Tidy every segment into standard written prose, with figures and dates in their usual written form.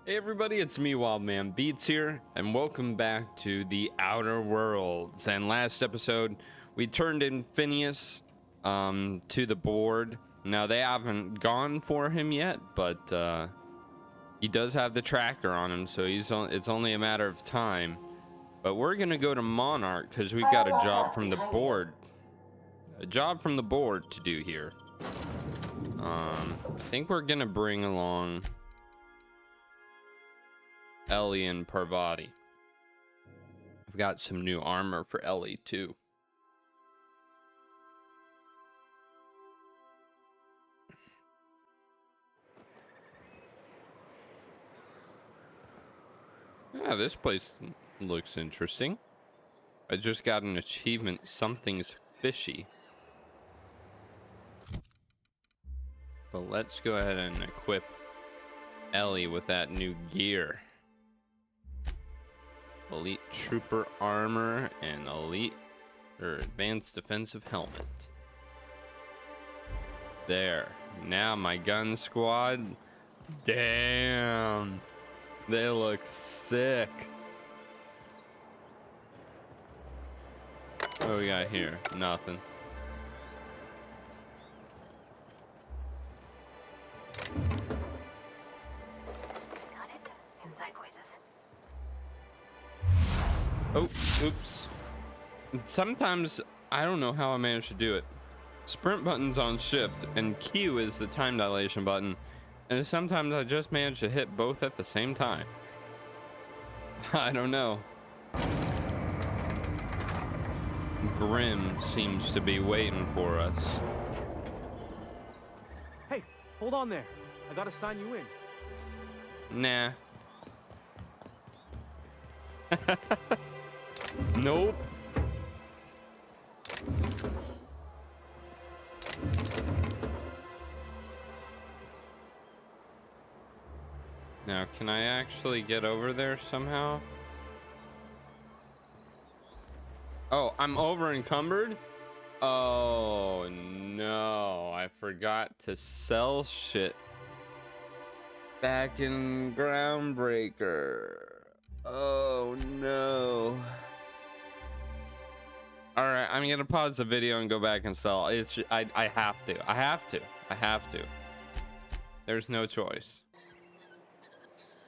Hey everybody, it's me, Wildman Beats here, and welcome back to the Outer Worlds. And last episode, we turned in Phineas to the board. Now, they haven't gone for him yet, but he does have the tracker on him, so it's only a matter of time. But we're gonna go to Monarch because we've got a job from the board. A job from the board to do here. I think we're gonna bring along Ellie and Parvati. I've got some new armor for Ellie too. Yeah, this place looks interesting. I just got an achievement, something's fishy. But let's go ahead and equip Ellie with that new gear. Elite Trooper armor and elite or advanced defensive helmet. There. Now my gun squad. Damn. They look sick. What do we got here? Nothing. Oh, oops. Sometimes I don't know how I managed to do it. Sprint button's on shift and Q is the time dilation button. And sometimes I just manage to hit both at the same time. I don't know. Grim seems to be waiting for us. Hey, hold on there. I gotta sign you in. Nah. Nope. Now, can I actually get over there somehow? Oh, I'm over encumbered? Oh, no. I forgot to sell shit back in Groundbreaker. Oh, no. All right, I'm gonna pause the video and go back and sell. I have to. There's no choice.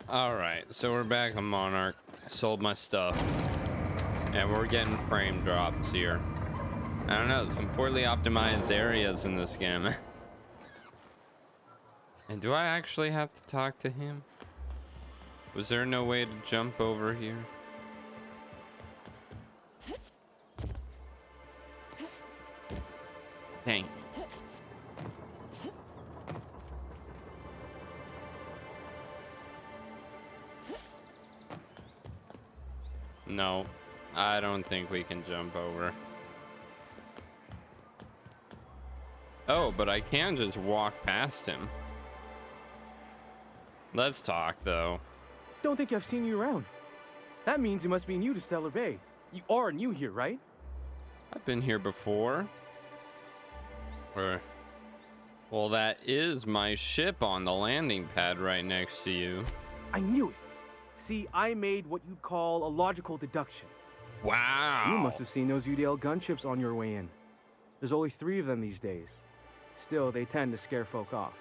All right, so we're back on Monarch. I sold my stuff, and we're getting frame drops here. I don't know, some poorly optimized areas in this game. And do I actually have to talk to him? Was there no way to jump over here? Dang. No, I don't think we can jump over. Oh, but I can just walk past him. Let's talk, though. Don't think I've seen you around. That means you must be new to Stellar Bay. You are new here, right? I've been here before. Well, that is my ship on the landing pad right next to you. I knew it. See, I made what you'd call a logical deduction. Wow. You must have seen those UDL gunships on your way in. There's only 3 of them these days. Still, they tend to scare folk off.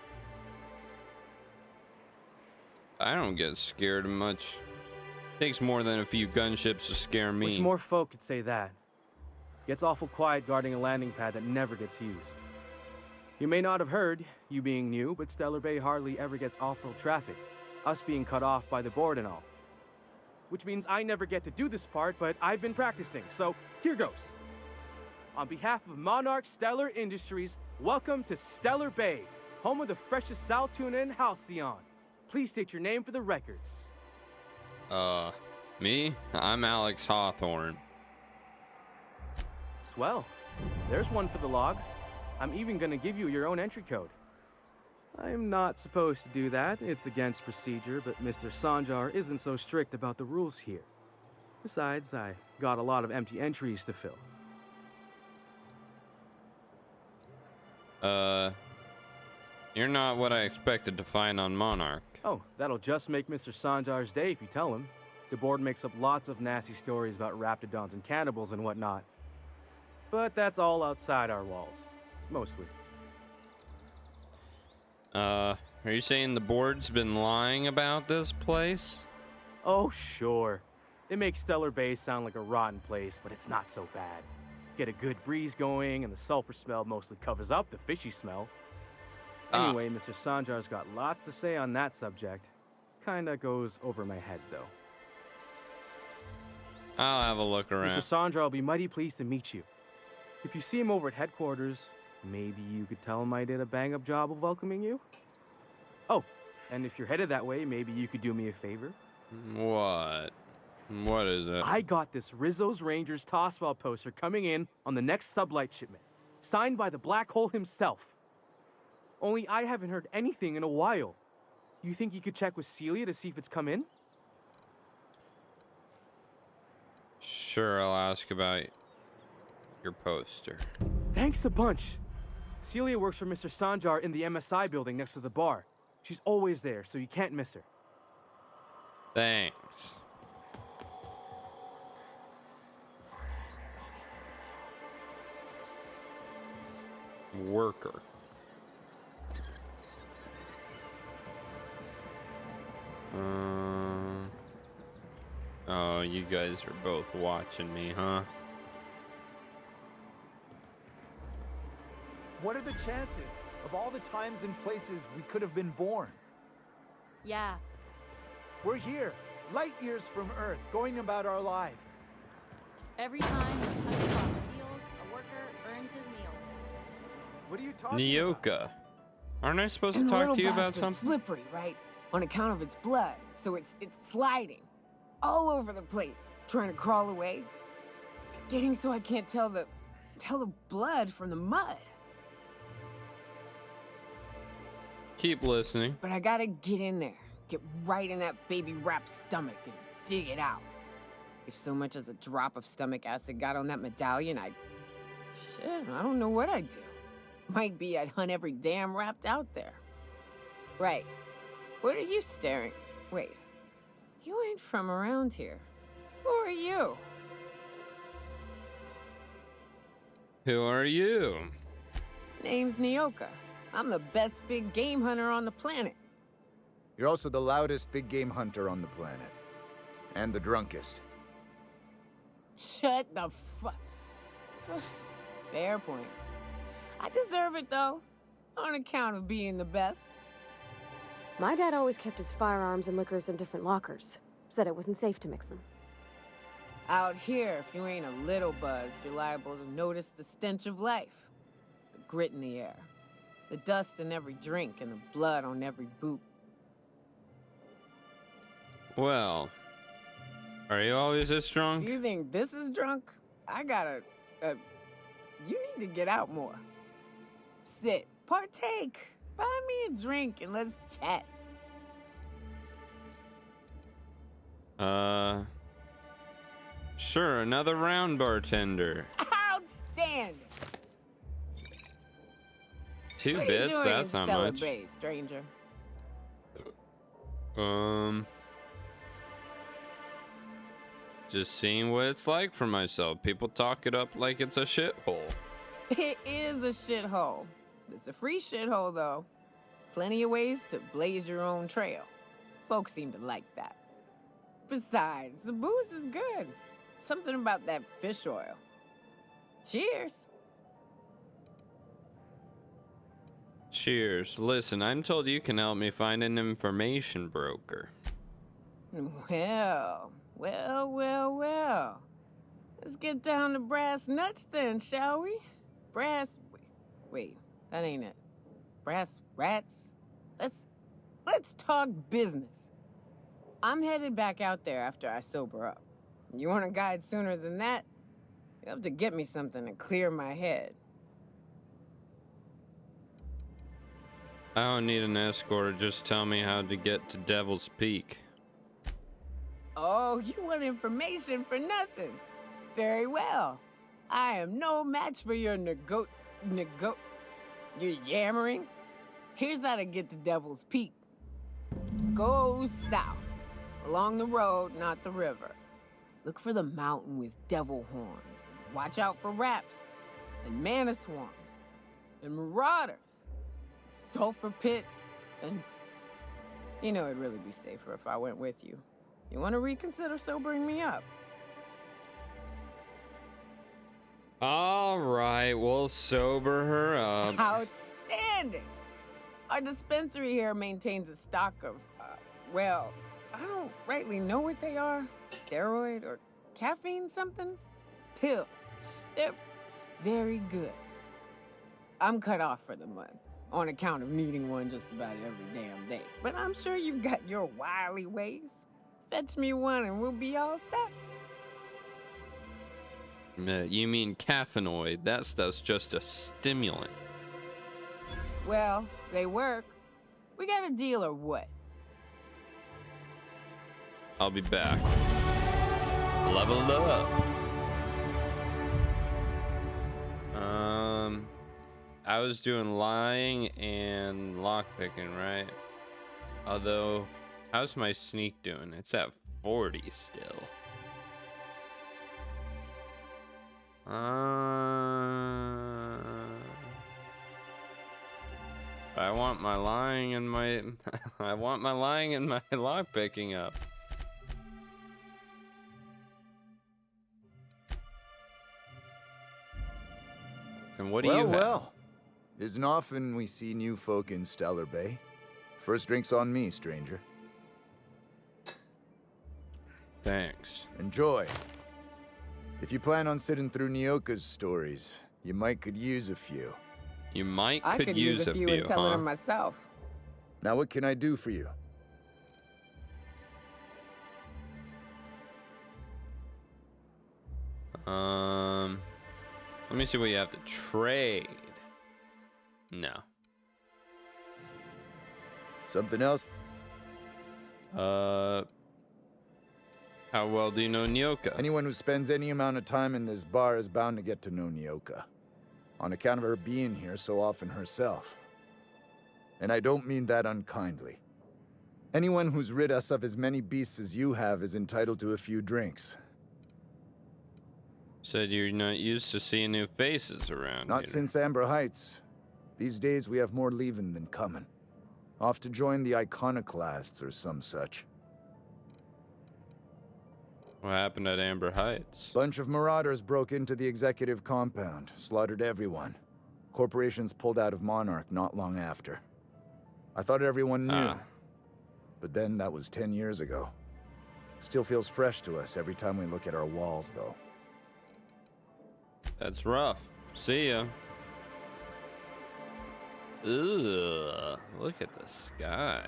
I don't get scared much. Takes more than a few gunships to scare me. Wish more folk could say that. Gets awful quiet guarding a landing pad that never gets used. You may not have heard, you being new, but Stellar Bay hardly ever gets off-road traffic, us being cut off by the board and all. Which means I never get to do this part, but I've been practicing, so here goes. On behalf of Monarch Stellar Industries, welcome to Stellar Bay, home of the freshest sal tuna in Halcyon. Please state your name for the records. Me? I'm Alex Hawthorne. Swell. There's one for the logs. I'm even gonna give you your own entry code. I'm not supposed to do that. It's against procedure, but Mr. Sanjar isn't so strict about the rules here. Besides, I got a lot of empty entries to fill. You're not what I expected to find on Monarch. Oh, that'll just make Mr. Sanjar's day if you tell him. The board makes up lots of nasty stories about raptidons and cannibals and whatnot. But that's all outside our walls. Mostly. Are you saying the board's been lying about this place? Oh, sure. They make Stellar Bay sound like a rotten place, but it's not so bad. Get a good breeze going, and the sulfur smell mostly covers up the fishy smell. Anyway, Mr. Sanjar's got lots to say on that subject. Kinda goes over my head, though. I'll have a look around. Mr. Sanjar will be mighty pleased to meet you. If you see him over at headquarters, maybe you could tell him I did a bang-up job of welcoming you? Oh, and if you're headed that way, maybe you could do me a favor? What? What is it? I got this Rizzo's Rangers tossball poster coming in on the next sublight shipment, signed by the Black Hole himself. Only I haven't heard anything in a while. You think you could check with Celia to see if it's come in? Sure, I'll ask about your poster. Thanks a bunch. Celia works for Mr. Sanjar in the MSI building next to the bar. She's always there, so you can't miss her. Thanks. Worker. Oh, you guys are both watching me, huh? What are the chances of all the times and places we could have been born? Yeah, We're here, light years from Earth, going about our lives. every time a farmer heals, a worker earns his meals. What are you talking about? Nyoka. Aren't I supposed to And the talk little to you about bastard's something? slippery, right? On account of its blood, so it's sliding all over the place, trying to crawl away, getting so I can't tell the blood from the mud. Keep listening. But I gotta get in there, get right in that baby rap's stomach and dig it out. If so much as a drop of stomach acid got on that medallion, shit, I don't know what I'd do. Might be I'd hunt every damn rapt out there. Right. What are you staring? Wait. You ain't from around here. Who are you? Who are you? Name's Nyoka. I'm the best big game hunter on the planet. You're also the loudest big game hunter on the planet. And the drunkest. Shut the Fair point. I deserve it, though. On account of being the best. My dad always kept his firearms and liquors in different lockers. Said it wasn't safe to mix them. Out here, if you ain't a little buzzed, you're liable to notice the stench of life. The grit in the air. The dust in every drink and the blood on every boot. Well, are you always this drunk? You think this is drunk? I gotta, you need to get out more. Sit, partake, buy me a drink and let's chat. Sure, another round, bartender. Outstanding. 2 What are you bits? doing That's in not Stellar much. Bay, stranger? Just seeing what it's like for myself. People talk it up like it's a shithole. It is a shithole. It's a free shithole, though. Plenty of ways to blaze your own trail. Folks seem to like that. Besides, the booze is good. Something about that fish oil. Cheers. Cheers. Listen, I'm told you can help me find an information broker. Well. Let's get down to brass nuts then, shall we? Wait, that ain't it. Brass rats? Let's talk business. I'm headed back out there after I sober up. You want a guide sooner than that? You have to get me something to clear my head. I don't need an escort. Just tell me how to get to Devil's Peak. Oh, you want information for nothing. Very well. I am no match for your your yammering. Here's how to get to Devil's Peak. go south. Along the road, not the river. Look for the mountain with devil horns. And watch out for raps, and mana swarms, and marauders, sulfur pits, and... You know, it'd really be safer if I went with you. You want to reconsider sobering me up? All right, we'll sober her up. Outstanding! Our dispensary here maintains a stock of, well, I don't rightly know what they are. Steroid or caffeine somethings? Pills. They're very good. I'm cut off for the month, on account of needing one just about every damn day. But I'm sure you've got your wily ways. Fetch me one and we'll be all set. You mean caffeinoid? That stuff's just a stimulant. Well, they work. We got a deal or what? I'll be back. Leveled up. I was doing lying and lockpicking, right? Although, how's my sneak doing? It's at 40 still. I want my lying and my I want my lying and my lockpicking up. And what do you have? Well, isn't often we see new folk in Stellar Bay. First drink's on me, stranger. Thanks. Enjoy. If you plan on sitting through Nyoka's stories, you might could use a few. You might I could use a few and telling them myself. Now what can I do for you? Let me see what you have to trade. No. Something else? How well do you know Nyoka? Anyone who spends any amount of time in this bar is bound to get to know Nyoka. On account of her being here so often herself. And I don't mean that unkindly. Anyone who's rid us of as many beasts as you have is entitled to a few drinks. Said you're not used to seeing new faces around Not here. since Amber Heights. These days we have more leaving than coming. Off to join the Iconoclasts or some such. What happened at Amber Heights? Bunch of marauders broke into the executive compound, slaughtered everyone. Corporations pulled out of Monarch not long after. I thought everyone knew. But then that was 10 years ago. Still feels fresh to us every time we look at our walls, though. That's rough. See ya. Ugh, look at the sky.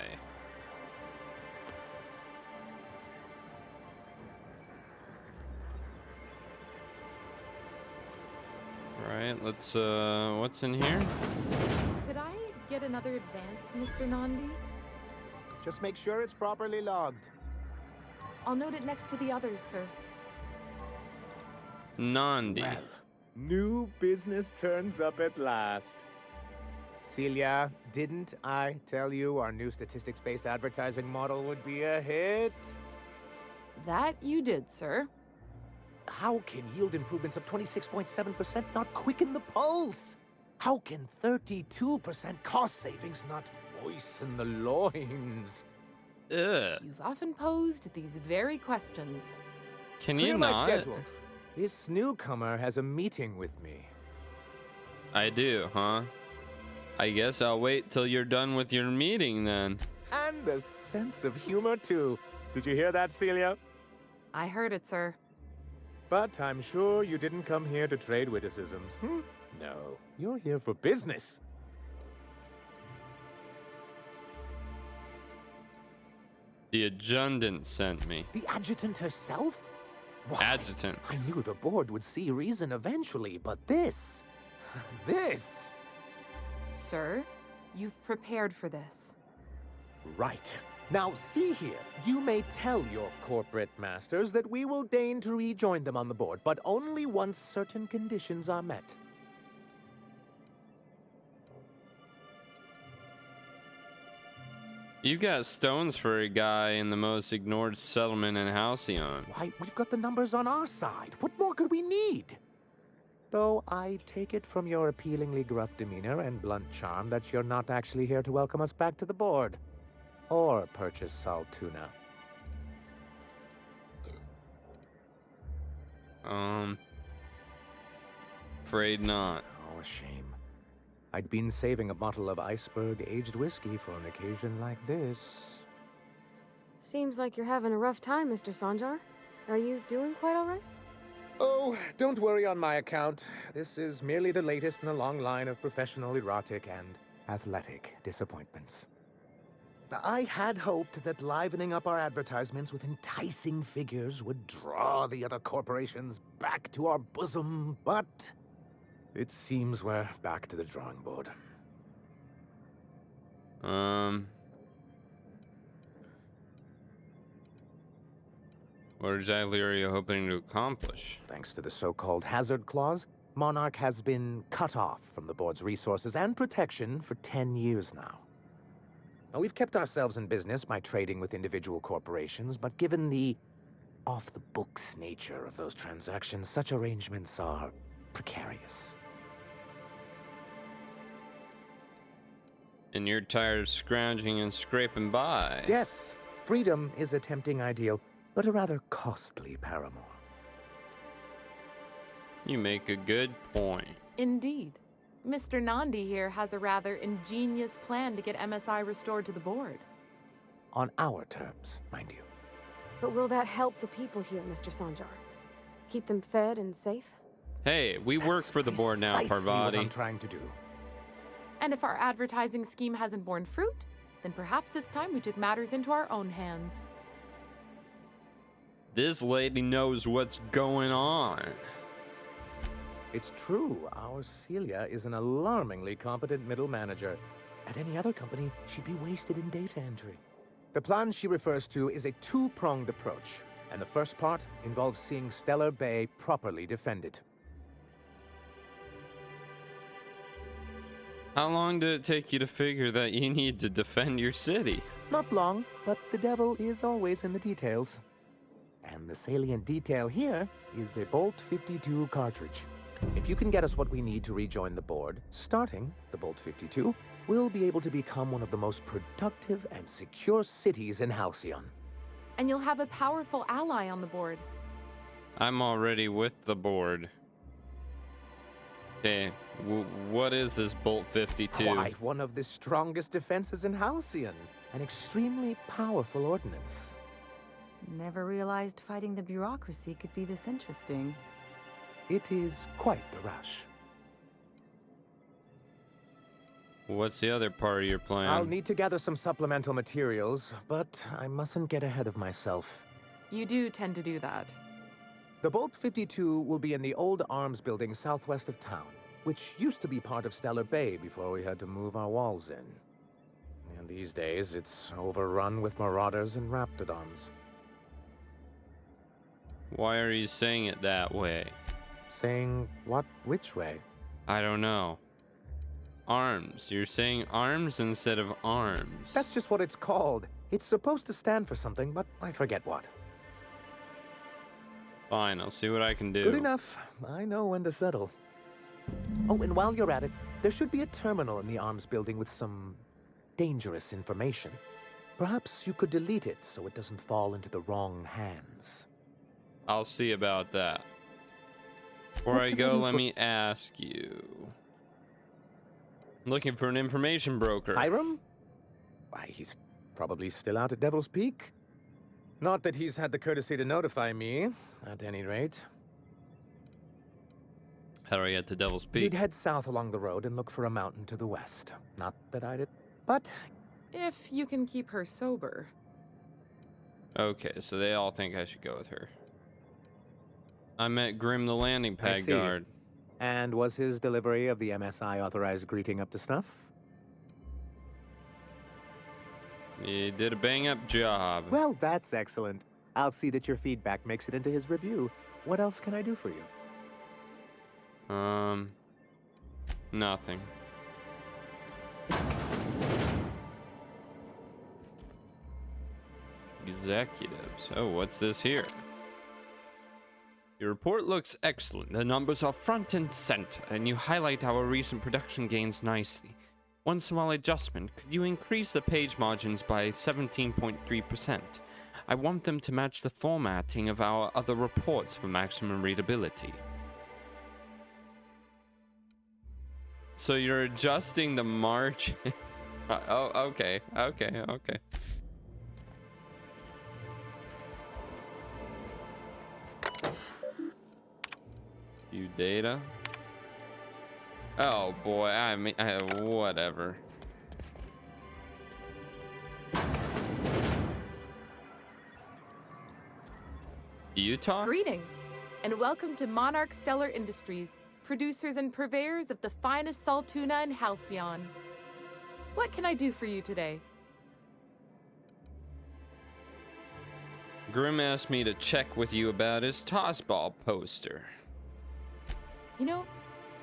Alright, let's, what's in here? Could I get another advance, Mr. Nandi? Just make sure it's properly logged. I'll note it next to the others, sir. Nandi. Well, new business turns up at last. Celia, didn't I tell you our new statistics-based advertising model would be a hit? That you did, sir. How can yield improvements of 26.7% not quicken the pulse? How can 32% cost savings not moisten the loins? Ugh. You've often posed these very questions. Can Clear you my not? schedule. This newcomer has a meeting with me. I do, huh? I guess I'll wait till you're done with your meeting then. And a sense of humor, too. Did you hear that, Celia? I heard it, sir. But I'm sure you didn't come here to trade witticisms. No, you're here for business. The adjutant sent me. The adjutant herself? Why, Adjutant. I knew the board would see reason eventually, but this... this... Sir, you've prepared for this. Right. Now, see here. You may tell your corporate masters that we will deign to rejoin them on the board, but only once certain conditions are met. You got stones for a guy in the most ignored settlement in Halcyon. Why, we've got the numbers on our side. What more could we need? Though I take it from your appealingly gruff demeanor and blunt charm that you're not actually here to welcome us back to the board. Or purchase salt tuna. Afraid not. Oh, a shame. I'd been saving a bottle of iceberg-aged whiskey for an occasion like this. Seems like you're having a rough time, Mr. Sanjar. Are you doing quite all right? Oh, don't worry on my account. This is merely the latest in a long line of professional, erotic, and athletic disappointments. I had hoped that livening up our advertisements with enticing figures would draw the other corporations back to our bosom, but it seems we're back to the drawing board. What exactly are you hoping to accomplish? Thanks to the so-called hazard clause, Monarch has been cut off from the board's resources and protection for 10 years now. Now, we've kept ourselves in business by trading with individual corporations, but given the off-the-books nature of those transactions, such arrangements are precarious. And you're tired of scrounging and scraping by. Yes, freedom is a tempting ideal, but a rather costly paramour. You make a good point. Indeed. Mr. Nandi here has a rather ingenious plan to get MSI restored to the board. On our terms, mind you. But will that help the people here, Mr. Sanjar? Keep them fed and safe? Hey, we work for the board now, Precisely what I'm Parvati. trying to do. And if our advertising scheme hasn't borne fruit, then perhaps it's time we took matters into our own hands. This lady knows what's going on. It's true, our Celia is an alarmingly competent middle manager. At any other company, she'd be wasted in data entry. The plan she refers to is a two-pronged approach, and the first part involves seeing Stellar Bay properly defended. How long did it take you to figure that you need to defend your city? Not long, but the devil is always in the details. And the salient detail here is a Bolt 52 cartridge. If you can get us what we need to rejoin the board, starting the Bolt 52, we'll be able to become one of the most productive and secure cities in Halcyon. And you'll have a powerful ally on the board. I'm already with the board. Okay, what is this Bolt 52? Why, one of the strongest defenses in Halcyon. An extremely powerful ordnance. Never realized fighting the bureaucracy could be this interesting. It is quite the rush. What's the other part of your plan? I'll need to gather some supplemental materials, but I mustn't get ahead of myself. You do tend to do that. The Bolt 52 will be in the old arms building southwest of town, which used to be part of Stellar Bay before we had to move our walls in. And these days, it's overrun with marauders and raptidons. Why are you saying it that way? Saying what? Which way? I don't know. Arms. You're saying arms instead of arms. That's just what it's called. It's supposed to stand for something, but I forget what. Fine, I'll see what I can do. Good enough. I know when to settle. Oh, and while you're at it, there should be a terminal in the arms building with some dangerous information. Perhaps you could delete it so it doesn't fall into the wrong hands. I'll see about that. Before What I can go, do let for- me ask you. I'm looking for an information broker. Hiram? Why, he's probably still out at Devil's Peak. Not that he's had the courtesy to notify me, at any rate. How do I get to Devil's Peak? You'd head south along the road and look for a mountain to the west. Not that I'd... But If you can keep her sober. Okay, so they all think I should go with her. I met Grim the landing I pad see. guard. And was his delivery of the MSI authorized greeting up to snuff? He did a bang-up job. Well, that's excellent. I'll see that your feedback makes it into his review. What else can I do for you? Nothing. Executives. Oh, what's this here? Your report looks excellent. The numbers are front and center, and you highlight our recent production gains nicely. One small adjustment. Could you increase the page margins by 17.3%? I want them to match the formatting of our other reports for maximum readability. So you're adjusting the margin. Oh, okay. View data. Oh boy, I mean, whatever. Utah? Greetings, and welcome to Monarch Stellar Industries, producers and purveyors of the finest salt tuna in Halcyon. What can I do for you today? Grim asked me to check with you about his tossball poster. You know,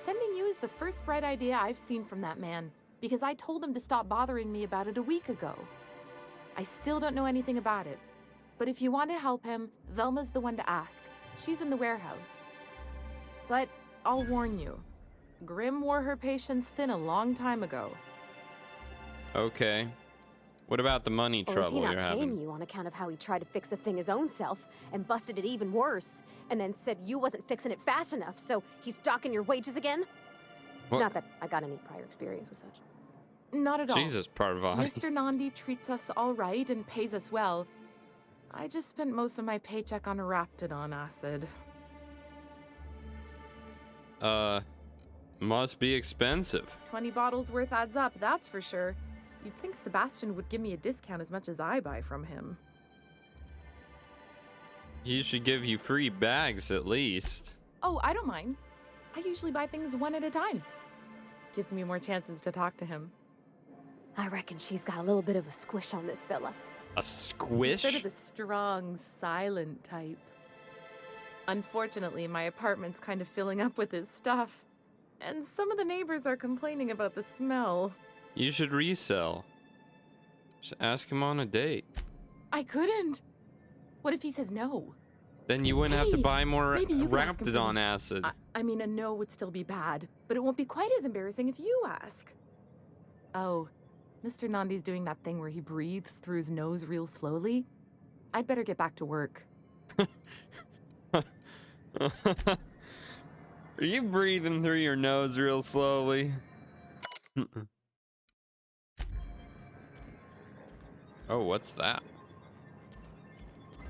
sending you is the first bright idea I've seen from that man, because I told him to stop bothering me about it a week ago. I still don't know anything about it, but if you want to help him, Velma's the one to ask. She's in the warehouse. But I'll warn you, Grim wore her patience thin a long time ago. Okay. What about the money Or is trouble he not you're paying having? you on account of how he tried to fix the thing his own self and busted it even worse, and then said you wasn't fixing it fast enough, so he's docking your wages again? What? Not that I got any prior experience with such. Not at all. Jesus, Parvati. Mr. Nandi treats us all right and pays us well. I just spent most of my paycheck on Raptidon acid. Must be expensive. 20 bottles worth adds up, that's for sure. You'd think Sebastian would give me a discount as much as I buy from him. He should give you free bags at least. Oh, I don't mind. I usually buy things one at a time. Gives me more chances to talk to him. I reckon she's got a little bit of a squish on this fella. A squish? Sort of the strong, silent type. Unfortunately, my apartment's kind of filling up with his stuff. And some of the neighbors are complaining about the smell. You should resell. Just ask him on a date. I couldn't. What if he says no? Then you wouldn't have to Hey, buy more maybe you can ask him for Raptidon me. acid. I mean, a no would still be bad, but it won't be quite as embarrassing if you ask. Oh, Mr. Nandi's doing that thing where he breathes through his nose real slowly. I'd better get back to work. Are you breathing through your nose real slowly? Oh, what's that?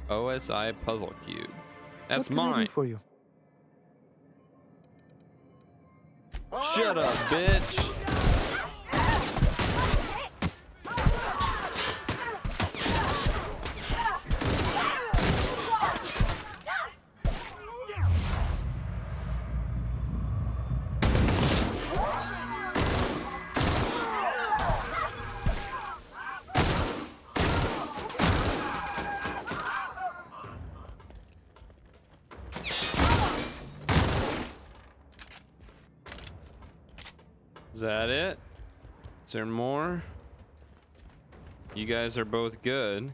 OSI puzzle cube. That's What can I do mine. for you? Shut up, bitch. Is that it? Is there more? You guys are both good.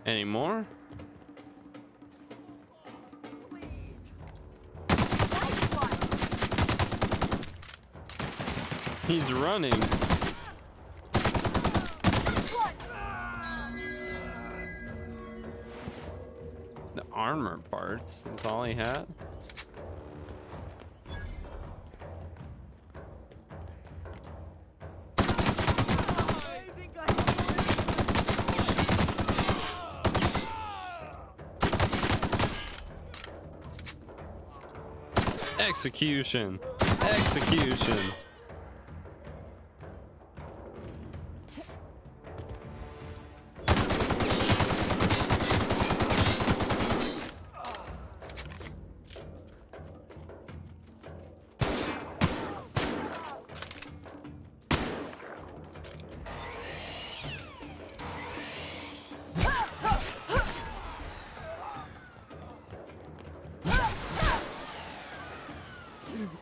Any more? He's running. The armor parts, that's all he had. Execution. Execution.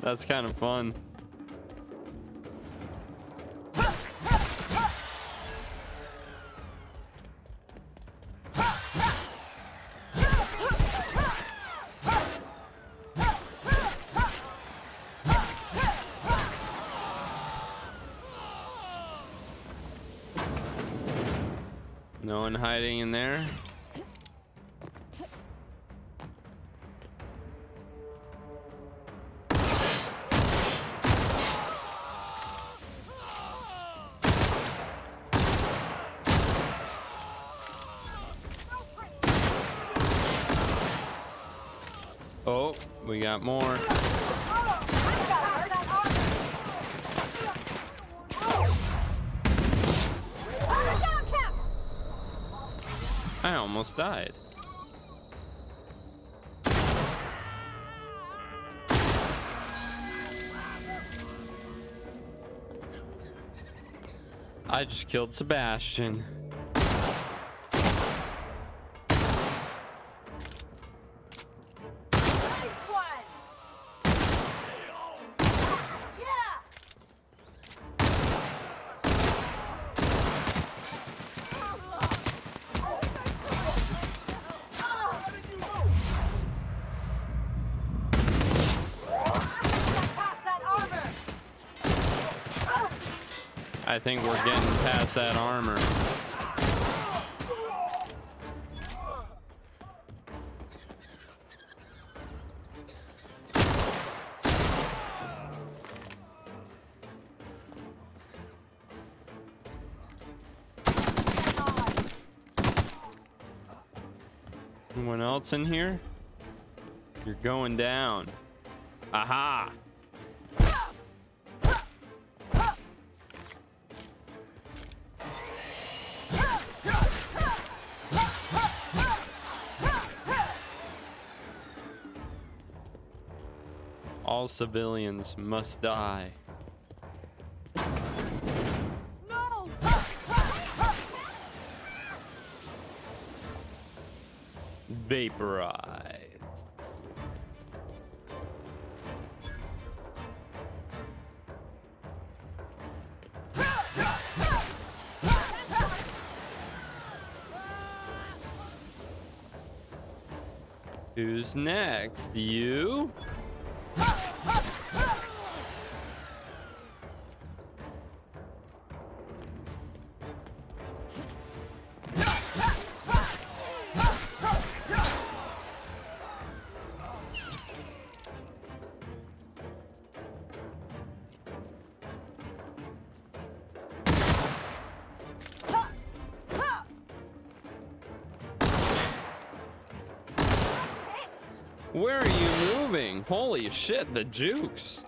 That's kind of fun. No one hiding in there. Oh, we got more. I almost died. I just killed Sebastian. I think we're getting past that armor. Anyone else in here? You're going down. Aha! All civilians must die. No! Vaporized. Who's next? You? Where are you moving? Holy shit, the jukes.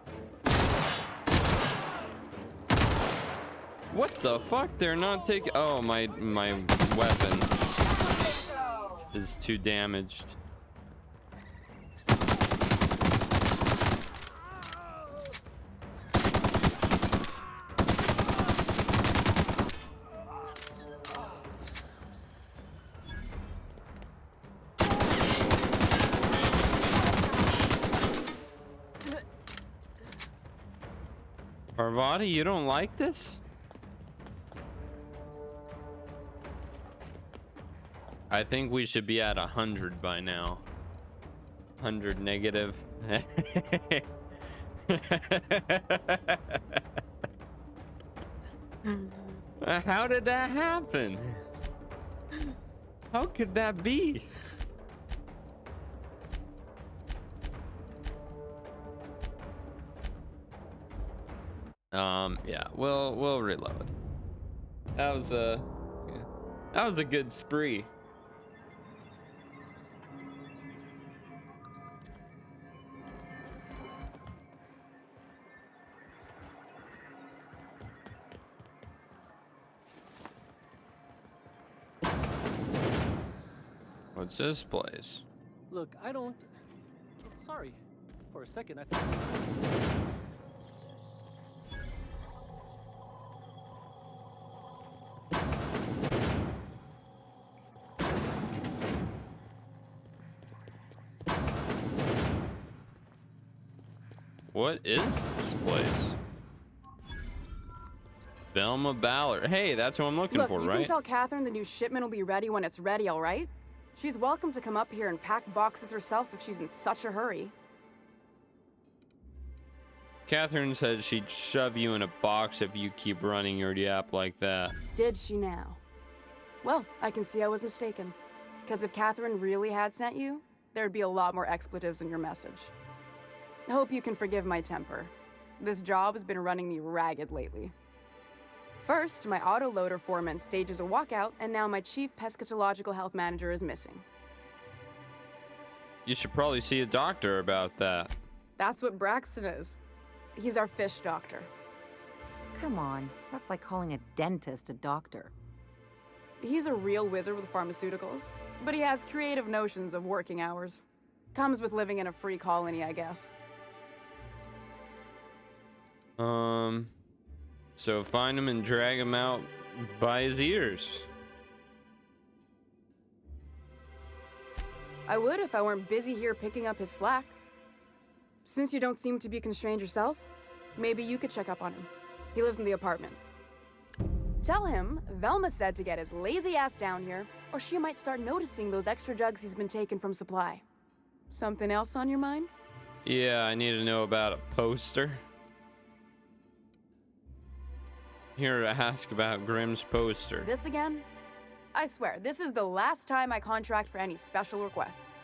What the fuck? They're not taking. Oh, my weapon is too damaged. Parvati, you don't like this? I think we should be at 100 by now. 100 negative. How did that happen? How could that be? Yeah, we'll reload. That was a good spree. What's this place? Look, I don't... Sorry. For a second, I thought... What is this place? Velma Ballard. Hey, that's what I'm looking Look, for, you right? can tell Catherine the new shipment will be ready when it's ready, all right? She's welcome to come up here and pack boxes herself if she's in such a hurry. Catherine said she'd shove you in a box if you keep running your yap like that. Did she now? Well, I can see I was mistaken. Because if Catherine really had sent you, there'd be a lot more expletives in your message. I hope you can forgive my temper. This job has been running me ragged lately. First, my autoloader foreman stages a walkout, and now my chief pescatological health manager is missing. You should probably see a doctor about that. That's what Braxton is. He's our fish doctor. Come on, that's like calling a dentist a doctor. He's a real wizard with pharmaceuticals, but he has creative notions of working hours. Comes with living in a free colony, I guess. So find him and drag him out by his ears. I would if I weren't busy here picking up his slack. Since you don't seem to be constrained yourself, maybe you could check up on him. He lives in the apartments. Tell him Velma said to get his lazy ass down here, or she might start noticing those extra jugs he's been taking from supply. Something else on your mind? Yeah, I need to know about a poster. Here to ask about Grimm's poster. This again? I swear, this is the last time I contract for any special requests.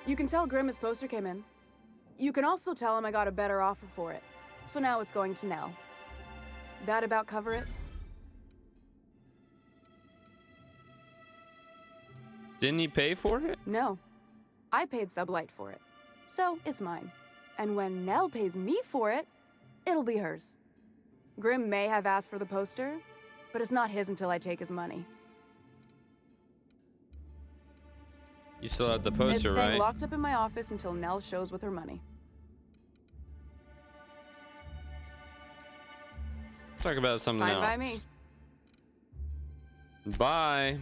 You can tell Grimm his poster came in. You can also tell him I got a better offer for it. So now it's going to Nell. That about cover it? Didn't he pay for it? No. I paid Sublight for it. So it's mine. And when Nell pays me for it, it'll be hers. Grimm may have asked for the poster, but it's not his until I take his money. You still have the It's poster, staying right? locked up in my office until Nell shows with her money. Talk about something Fine else. by me. Bye.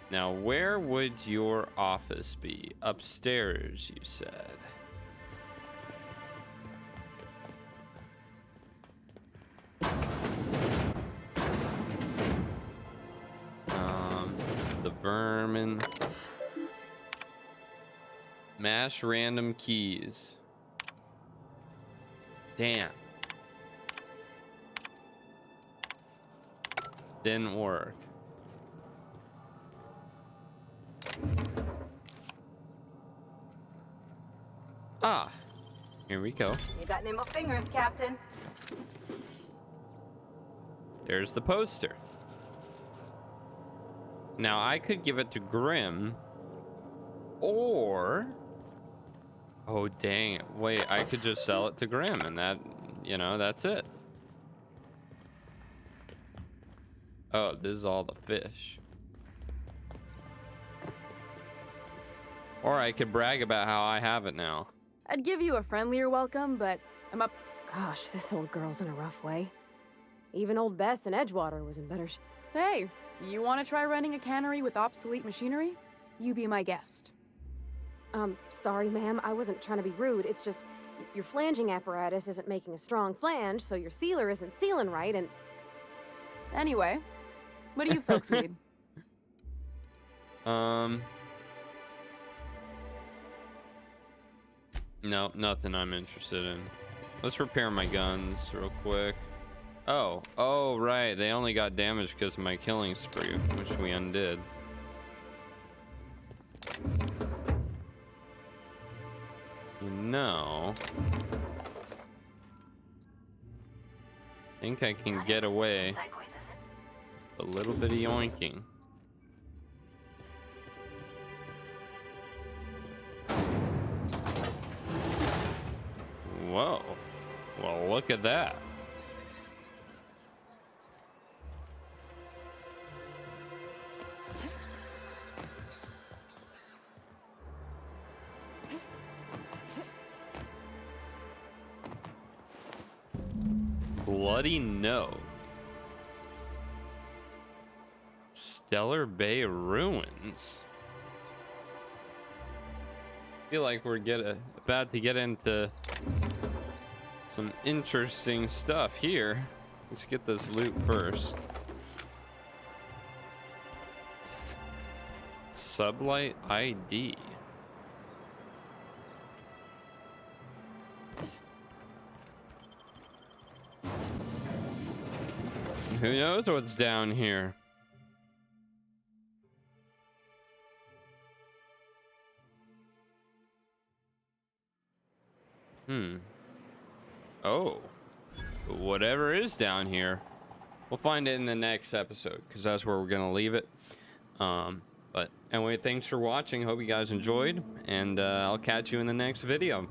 Now, where would your office be? Upstairs, you said. The vermin. Mash random keys. Damn. Didn't work. Ah, here we go. You got nimble fingers, Captain. There's the poster. Now I could give it to Grimm, or oh dang it! Wait, I could just sell it to Grimm, and that, you know, that's it. Oh, this is all the fish. Or I could brag about how I have it now. I'd give you a friendlier welcome, but I'm up. Gosh, this old girl's in a rough way. Even old Bess in Edgewater was in better Hey, you want to try running a cannery with obsolete machinery? You be my guest. Sorry, ma'am. I wasn't trying to be rude. It's just your flanging apparatus isn't making a strong flange, so your sealer isn't sealing right, and... Anyway, what do you folks need? No, nothing I'm interested in. Let's repair my guns real quick. Oh, right. They only got damaged because of my killing spree, which we undid. You know, I think I can get away with a little bit of yoinking. Whoa. Well, look at that. Bloody note. Stellar Bay ruins. I feel like we're about to get into Some interesting stuff here. Let's get this loot first. Sublight ID. Who knows what's down here? Oh. Whatever is down here, we'll find it in the next episode, because that's where we're gonna leave it. But anyway, thanks for watching. Hope you guys enjoyed, and I'll catch you in the next video.